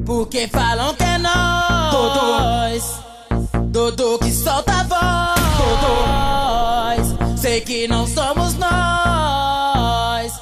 Porque falam que é nós, Dodô que solta a voz. Sei que não somos nós.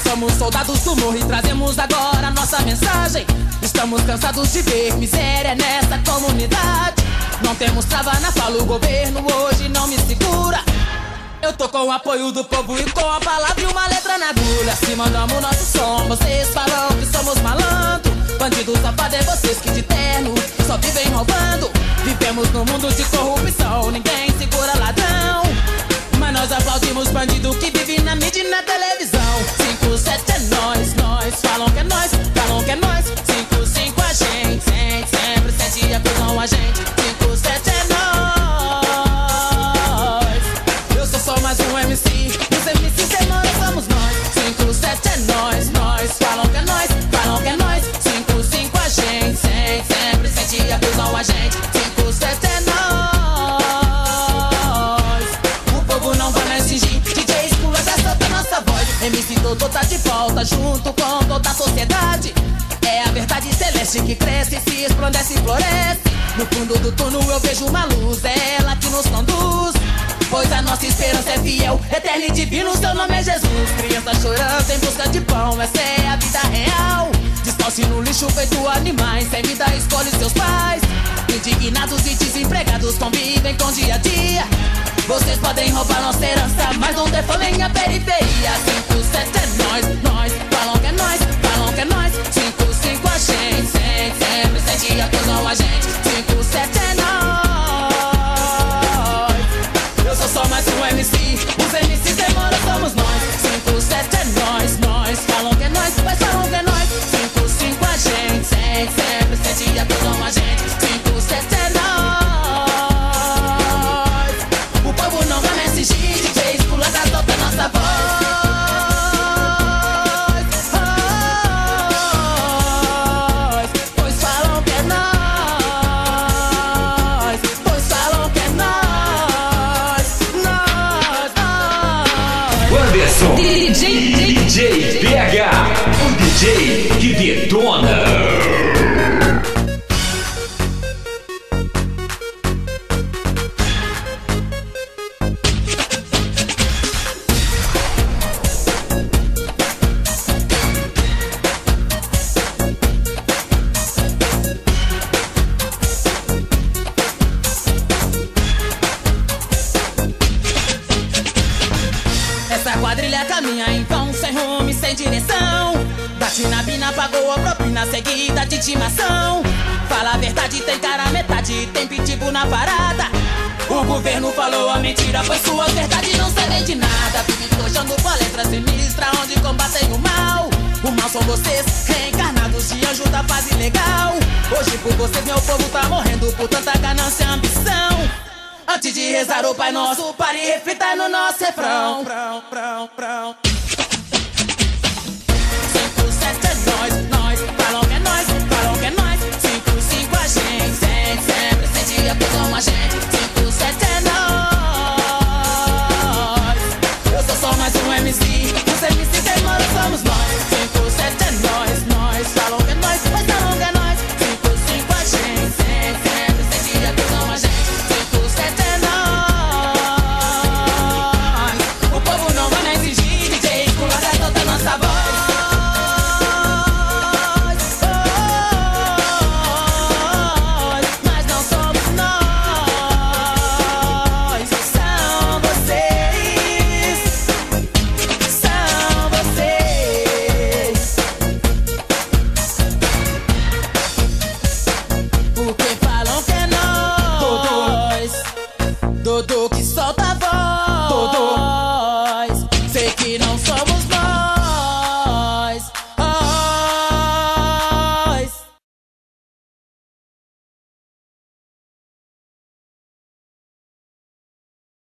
Somos soldados do morro e trazemos agora nossa mensagem. Estamos cansados de ver miséria nessa comunidade. Não temos trava na fala, o governo hoje não me segura. Eu tô com o apoio do povo e com a palavra e uma letra na agulha. Se mandamos nosso som, vocês falam que somos malandro. Bandido safado é vocês que de terno só vivem roubando. Vivemos num mundo de corrupção, ninguém segura ladrão. Mas nós aplaudimos bandido que vive na mídia e na televisão. 57 é nós, falam que é nós, falam que é nós. 55 a gente, sempre 7 acusam a gente. 57 é nós. Eu sou só mais um MC, os MCs demora, somos nós. 57 é nós, falam que é nós, falam que é nós. 55 a gente, sempre 7 acusam a gente. 57 é nós. O povo não vai mais fingir, DJ Escula já solta nossa voz. MC Dodô tá de volta, junto com toda a sociedade. É a verdade celeste que cresce, se esplendece e floresce. No fundo do túnel eu vejo uma luz, é ela que nos conduz. Pois a nossa esperança é fiel, eterna e divino, seu nome é Jesus. Criança chorando em busca de pão, essa é a vida real. Descalce no lixo feito animais, sem vida escolhe seus pais. Indignados e desempregados convivem com dia a dia. Vocês podem roubar nossa herança, mas não defamem a periferia. 57 é nós, falam que é nós, falam que é nós. 55 a gente, sempre 7 acusam a gente. 57 é nós. Eu sou só mais um MC, os MCs demora, somos nós. 57 é nós, falam que é nós, mas falam que é nós. 55 a gente, sempre 7 acusam a gente. 57 é nós. O povo não vai me exigir, DJ Escula tá solta nossa voz. Pois falam que é nós, pois falam que é nós. Anderson, DJ PH, o DJ que detona. Essa quadrilha caminha em vão, sem rumo e sem direção. Bate na bina, pagou a propina, seguida de intimação. Fala a verdade, tem cara metade, tem pitbull na parada. O governo falou a mentira, pois sua verdade não servem de nada. Vive puxando palestra sinistra, onde combatem o mal. O mal são vocês, reencarnados de anjo da paz ilegal. Hoje por vocês meu povo tá morrendo, por tanta ganância e ambição. Antes de rezar o Pai Nosso, pare e reflita no nosso refrão.